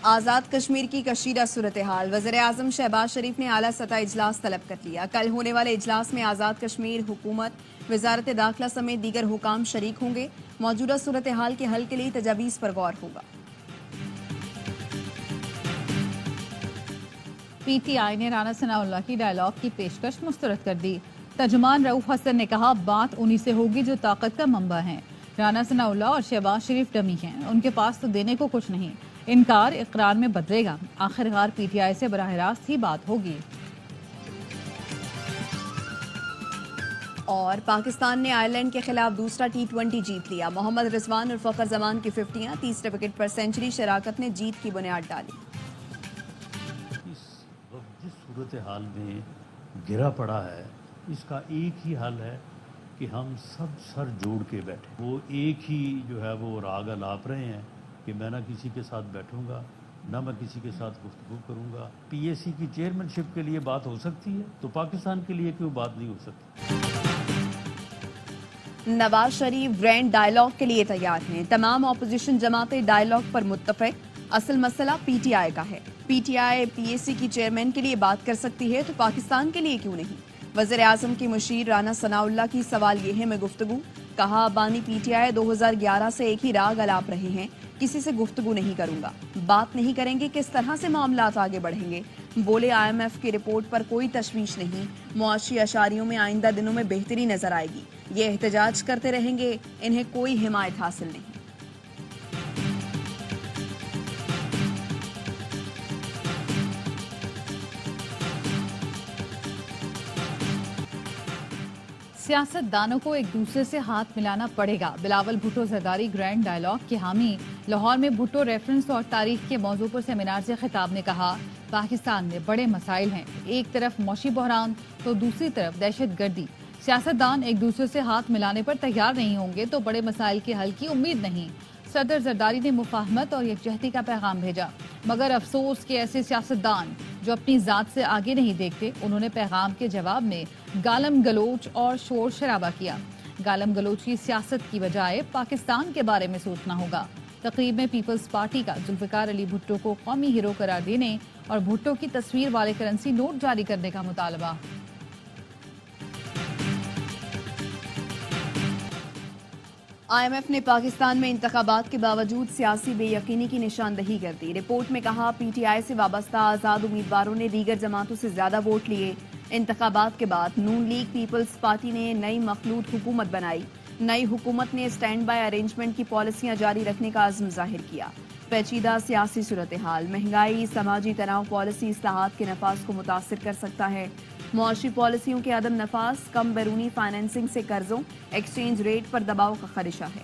آزاد کشمیر کی کشیدہ صورتحال، وزیر اعظم شہباز شریف نے اعلیٰ سطح اجلاس طلب کر لیا۔ کل ہونے والے اجلاس میں آزاد کشمیر حکومت، وزارت داخلہ سمیت دیگر حکام شریک ہوں گے۔ موجودہ صورتحال کے حل کے لیے تجاویز پر غور ہوگا۔ پی ٹی آئی نے رانا ثناءاللہ کی ڈائیلاگ کی پیشکش مسترد کر دی۔ ترجمان رؤف حسن نے کہا بات انہی سے ہوگی جو طاقت کا منبع ہیں۔ رانا ثناءاللہ اور شہباز شریف ڈمی ہیں، ان کے پاس تو دینے کو کچھ نہیں۔ انکار اقرار میں بدلے گا، آخرکار پی ٹی آئی سے براہ راست ہی بات ہوگی۔ اور پاکستان نے آئرلینڈ کے خلاف دوسرا T20 جیت لیا۔ محمد رضوان اور فخر زمان کی 50، تیسرے وکٹ پر سنچری شراکت نے جیت کی بنیاد ڈالی۔ اس وقت جس صورتحال میں گرا پڑا ہے، اس کا ایک ہی حل ہے کہ ہم سب سر جوڑ کے بیٹھیں۔ وہ ایک ہی جو ہے وہ راگ الاپ رہے ہیں کہ میں نہ کسی کے ساتھ بیٹھوں گا، نہ میں کسی کے ساتھ گفتگو کروں گا۔ پی اے سی کی چیئرمین شپ کے لیے بات ہو سکتی ہے تو پاکستان کے لیے کیوں بات نہیں ہو سکتی؟ نواز شریف گرینڈ ڈائیلاگ کے لیے تیار ہیں۔ تمام اپوزیشن جماعتیں ڈائیلاگ پر متفق۔ اصل مسئلہ پی ٹی آئی کا ہے۔ پی ٹی آئی پی اے سی کی چیئرمین کے لیے بات کر سکتی ہے تو پاکستان کے لیے کیوں نہیں؟ وزیر اعظم کی مشیر رانا ثناءاللہ کی سوال یہ ہے میں گفتگو، کہا بانی پی ٹی آئی 2011 سے ایک ہی راگ الاپ رہے ہیں، کسی سے گفتگو نہیں کروں گا۔ بات نہیں کریں گے کس طرح سے معاملات آگے بڑھیں گے؟ بولے آئی ایم ایف کی رپورٹ پر کوئی تشویش نہیں، معاشی اشاریوں میں آئندہ دنوں میں بہتری نظر آئے گی۔ یہ احتجاج کرتے رہیں گے، انہیں کوئی حمایت حاصل نہیں۔ سیاست دانوں کو ایک دوسرے سے ہاتھ ملانا پڑے گا۔ بلاول بھٹو زرداری گرینڈ ڈائیلاگ کے حامی۔ لاہور میں بھٹو ریفرنس اور تاریخ کے موضوع پر سیمینار سے خطاب نے کہا پاکستان میں بڑے مسائل ہیں، ایک طرف معاشی بحران تو دوسری طرف دہشت گردی۔ سیاستدان ایک دوسرے سے ہاتھ ملانے پر تیار نہیں ہوں گے تو بڑے مسائل کے حل کی امید نہیں۔ صدر زرداری نے مفاہمت اور یکجہتی کا پیغام بھیجا، مگر افسوس کہ ایسے سیاستدان جو اپنی ذات سے آگے نہیں دیکھتے، انہوں نے پیغام کے جواب میں گالم گلوچ اور شور شرابہ کیا۔ گالم گلوچ کی سیاست کی بجائے پاکستان کے بارے میں سوچنا ہوگا۔ تقریب میں پیپلز پارٹی کا ذوالفقار علی بھٹو کو قومی ہیرو قرار دینے اور بھٹو کی تصویر والے کرنسی نوٹ جاری کرنے کا مطالبہ۔ آئی ایم ایف نے پاکستان میں انتخابات کے باوجود سیاسی بے یقینی کی نشاندہی کر دی۔ رپورٹ میں کہا پی ٹی آئی سے وابستہ آزاد امیدواروں نے دیگر جماعتوں سے زیادہ ووٹ لیے۔ انتخابات کے بعد نون لیگ پیپلز پارٹی نے نئی مخلوط حکومت بنائی۔ نئی حکومت نے اسٹینڈ بائی ارینجمنٹ کی پالیسیاں جاری رکھنے کا عزم ظاہر کیا۔ پیچیدہ سیاسی صورتحال، مہنگائی، سماجی تناؤ پالیسی اصلاحات کے نفاذ کو متاثر کر سکتا ہے۔ معاشی پالیسیوں کے عدم نفاذ، کم بیرونی فائنینسنگ سے قرضوں، ایکسچینج ریٹ پر دباؤ کا خدشہ ہے۔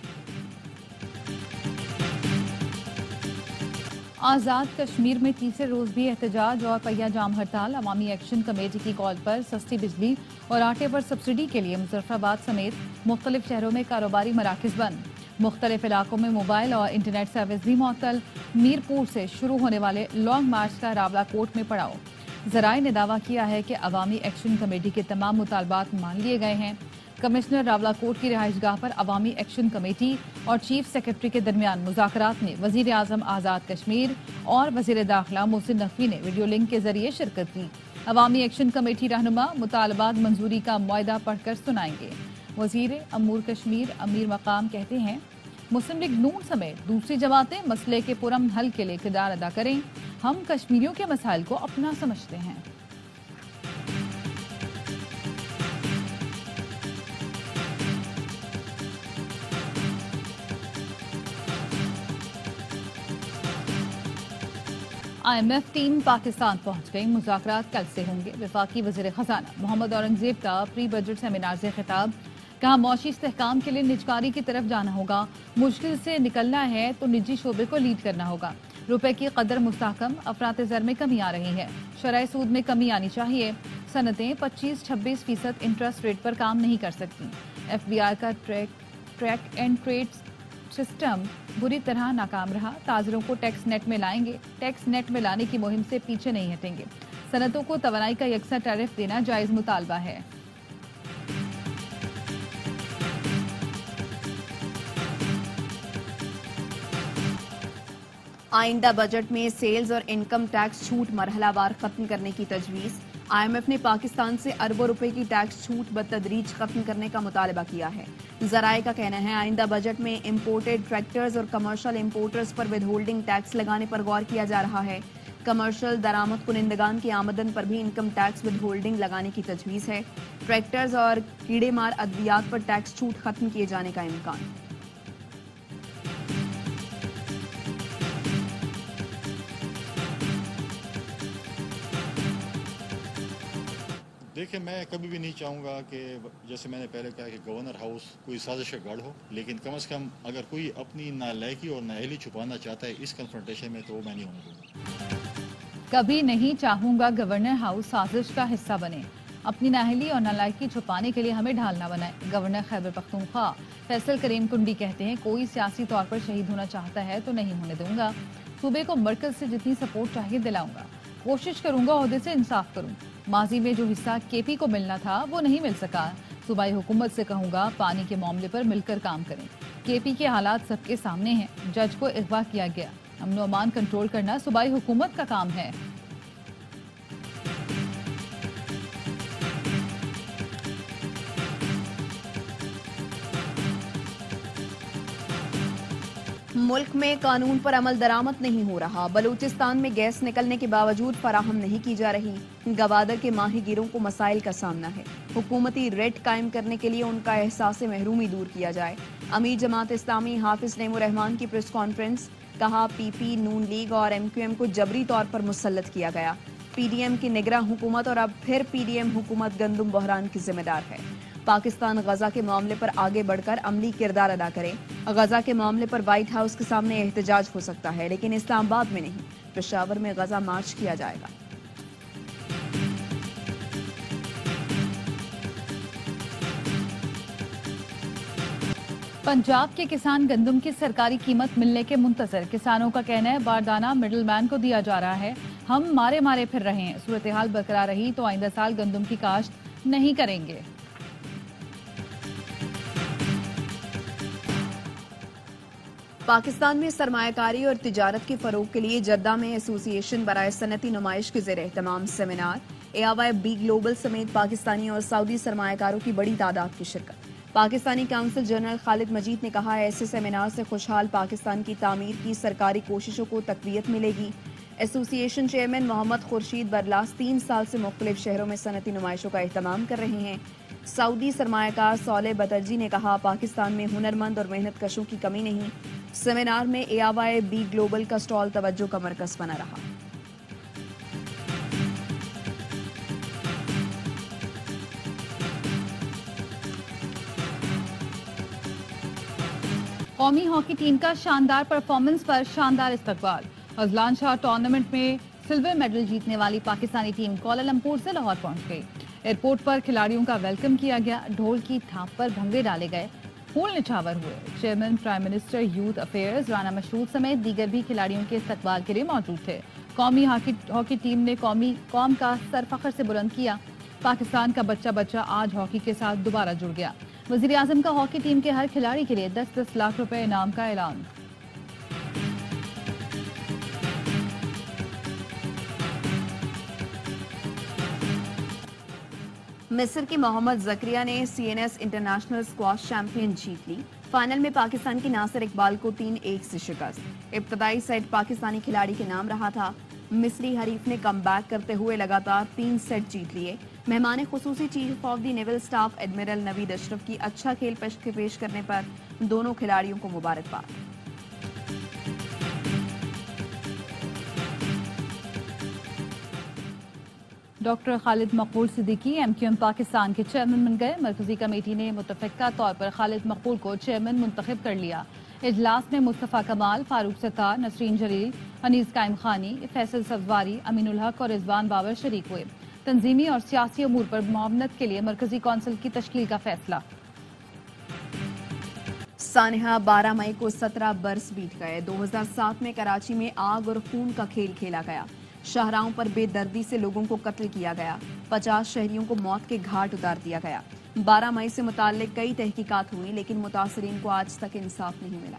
آزاد کشمیر میں تیسرے روز بھی احتجاج اور پہیہ جام ہڑتال۔ عوامی ایکشن کمیٹی کی کال پر سستی بجلی اور آٹے پر سبسڈی کے لیے مظفر آباد سمیت مختلف شہروں میں کاروباری مراکز بند۔ مختلف علاقوں میں موبائل اور انٹرنیٹ سروس بھی معطل۔ میرپور سے شروع ہونے والے لانگ مارچ کا راولہ کوٹ میں پڑاؤ۔ ذرائع نے دعویٰ کیا ہے کہ عوامی ایکشن کمیٹی کے تمام مطالبات مان لیے گئے ہیں۔ کمشنر راولہ کوٹ کی رہائش گاہ پر عوامی ایکشن کمیٹی اور چیف سیکرٹری کے درمیان مذاکرات میں وزیر اعظم آزاد کشمیر اور وزیر داخلہ محسن نقوی نے ویڈیو لنک کے ذریعے شرکت کی۔ عوامی ایکشن کمیٹی رہنما مطالبات منظوری کا معاہدہ پڑھ کر سنائیں گے۔ وزیر امور کشمیر امیر مقام کہتے ہیں مسلم لیگ نون سمیت دوسری جماعتیں مسئلے کے پرامن حل کے لیے کردار ادا کریں، ہم کشمیریوں کے مسائل کو اپنا سمجھتے ہیں۔ I M F team Pakistan پہنچ گئی، مذاکرات کل سے ہوں گے۔ وفاقی وزیر خزانہ محمد اورنگزیب کا پری بجٹ سیمینار سے خطاب، کہا معاشی استحکام کے لیے نجکاری کی طرف جانا ہوگا، مشکل سے نکلنا ہے تو نجی شعبے کو لیڈ کرنا ہوگا۔ روپے کی قدر مستحکم، افراط زر میں کمی آ رہی ہے، شرح سود میں کمی آنی چاہیے۔ صنعتیں 25-26% انٹرسٹ ریٹ پر کام نہیں کر سکتی۔ ایف بی آئی کا ٹریک اینڈ ٹریس سسٹم بری طرح ناکام رہا، تاجروں کو ٹیکس نیٹ میں لائیں گے، ٹیکس نیٹ میں لانے کی مہم سے پیچھے نہیں ہٹیں گے۔ صنعتوں کو توانائی کا یکساں ٹیرف دینا جائز مطالبہ ہے۔ آئندہ بجٹ میں سیلز اور انکم ٹیکس چھوٹ مرحلہ وار ختم کرنے کی تجویز. IMF نے پاکستان سے اربوں روپے کی ٹیکس چھوٹ بتدریج ختم کرنے کا مطالبہ کیا ہے. ذرائع کا کہنا ہے آئندہ بجٹ میں امپورٹڈ ٹریکٹرز اور کمرشل امپورٹرز پر ود ہولڈنگ ٹیکس لگانے پر غور کیا جا رہا ہے. کمرشل درآمد کنندگان کی آمدن پر بھی انکم ٹیکس ود ہولڈنگ لگانے کی تجویز ہے. ٹریکٹرز اور کیڑے مار ادویات پر ٹیکس چھوٹ ختم کیے جانے کا امکان. دیکھیں، میں کبھی بھی نہیں چاہوں گا کہ جیسے میں نے پہلے کہا کہ گورنر ہاؤس کوئی سازش کا گڑھ ہو، لیکن کم از کم اگر کوئی اپنی نالائکی اور نااہلی چھپانا چاہتا ہے اس کنفرنٹیشن میں تو وہ میں نہیں ہونے دوں گا. کبھی نہیں چاہوں گا گورنر ہاؤس سازش کا حصہ بنے. اپنی نااہلی اور نالائکی چھپانے کے لیے ہمیں ڈھال نہ بنائے. گورنر خیبر پختونخوا فیصل کریم کنڈی کہتے ہیں کوئی سیاسی طور پر شہید ہونا چاہتا ہے تو نہیں ہونے دوں گا. صوبے کو مرکز سے جتنی سپورٹ چاہیے دلاؤں گا. کوشش کروں گا عہدے سے انصاف کروں. ماضی میں جو حصہ KP کو ملنا تھا وہ نہیں مل سکا. صوبائی حکومت سے کہوں گا پانی کے معاملے پر مل کر کام کریں. KP کے حالات سب کے سامنے ہیں. جج کو اغوا کیا گیا. امن و امان کنٹرول کرنا صوبائی حکومت کا کام ہے. ملک میں قانون پر عمل درآمد نہیں ہو رہا. بلوچستان میں گیس نکلنے کے باوجود فراہم نہیں کی جا رہی. گوادر کے ماہی گیروں کو مسائل کا سامنا ہے. حکومتی ریٹ قائم کرنے کے لیے ان کا احساس محرومی دور کیا جائے. امیر جماعت اسلامی حافظ نعیم الرحمان کی پریس کانفرنس. کہا PP نون لیگ اور MQM کو جبری طور پر مسلط کیا گیا. PDM کی نگراں حکومت اور اب پھر PDM حکومت گندم بحران کی ذمہ دار ہے. پاکستان غزہ کے معاملے پر آگے بڑھ کر عملی کردار ادا کرے. غزہ کے معاملے پر وائٹ ہاؤس کے سامنے احتجاج ہو سکتا ہے لیکن اسلام آباد میں نہیں. پشاور میں غزہ مارچ کیا جائے گا. پنجاب کے کسان گندم کی سرکاری قیمت ملنے کے منتظر. کسانوں کا کہنا ہے باردانہ مڈل مین کو دیا جا رہا ہے. ہم مارے پھر رہے ہیں. صورتحال برقرار رہی تو آئندہ سال گندم کی کاشت نہیں کریں گے. پاکستان میں سرمایہ کاری اور تجارت کے فروغ کے لیے جدہ میں ایسوسی ایشن برائے صنعتی نمائش کے زیر اہتمام سیمینار. AIB گلوبل سمیت پاکستانی اور سعودی سرمایہ کاروں کی بڑی تعداد کی شرکت. پاکستانی کونسل جنرل خالد مجید نے کہا ایسے سیمینار سے خوشحال پاکستان کی تعمیر کی سرکاری کوششوں کو تقویت ملے گی. ایسوسی ایشن چیئرمین محمد خورشید برلاس 3 سال سے مختلف شہروں میں صنعتی نمائشوں کا اہتمام کر رہے ہیں. سعودی سرمایہ کار صالح بدرجی نے کہا پاکستان میں ہنرمند اور محنت کشوں کی کمی نہیں. سیمینار میں AIB گلوبل کا سٹال توجہ کا مرکز بنا رہا. قومی ہاکی ٹیم کا شاندار پرفارمنس پر شاندار استقبال. اذلان شاہ ٹورنامنٹ میں سلور میڈل جیتنے والی پاکستانی ٹیم کوالالمپور سے لاہور پہنچ گئی. ایئرپورٹ پر کھلاڑیوں کا ویلکم کیا گیا. ڈھول کی تھاپ پر بھنگڑے ڈالے گئے. پھول نچھاور ہوئے. Chairman prime minister youth affairs Rana Mashhood سمیت دیگر بھی کھلاڑیوں کے استقبال کے لیے موجود تھے. قومی ہاکی ٹیم نے قوم کا سر فخر سے بلند کیا. پاکستان کا بچہ آج ہاکی کے ساتھ دوبارہ جڑ گیا. وزیر اعظم کا ہاکی ٹیم کے ہر کھلاڑی کے لیے 10 لاکھ روپے انعام کا اعلان. مصر کے محمد زکریا نے CNS انٹرنیشنل اسکواش چیمپئن جیت لی. فائنل میں پاکستان کی ناصر اقبال کو 3-1 سے شکست. ابتدائی سیٹ پاکستانی کھلاڑی کے نام رہا تھا. مصری حریف نے کم بیک کرتے ہوئے لگاتار 3 سیٹ جیت لیے. مہمان خصوصی chief of the naval staff admiral Naveed Ashraf کی اچھا کھیل پیش کرنے پر دونوں کھلاڑیوں کو مبارکباد. ڈاکٹر خالد مقبول صدیقی MQM پاکستان کے چیئرمین بن گئے. مرکزی کمیٹی نے متفقہ طور پر خالد مقبول کو چیئرمین منتخب کر لیا. اجلاس میں مصطفیٰ کمال، فاروق ستار، نسرین جلیل، انیس قائم خانی، فیصل سبزواری، امین الحق اور رضوان بابر شریک ہوئے. تنظیمی اور سیاسی امور پر معاونت کے لیے مرکزی کونسل کی تشکیل کا فیصلہ. سانحہ 12 مئی کو 17 برس بیت گئے. 2007 میں کراچی میں آگ اور خون کا کھیل کھیلا گیا. شاہراہوں پر بے دردی سے لوگوں کو قتل کیا گیا. 50 شہریوں کو موت کے گھاٹ اتار دیا گیا. 12 مئی سے متعلق کئی تحقیقات ہوئی لیکن متاثرین کو آج تک انصاف نہیں ملا.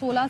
16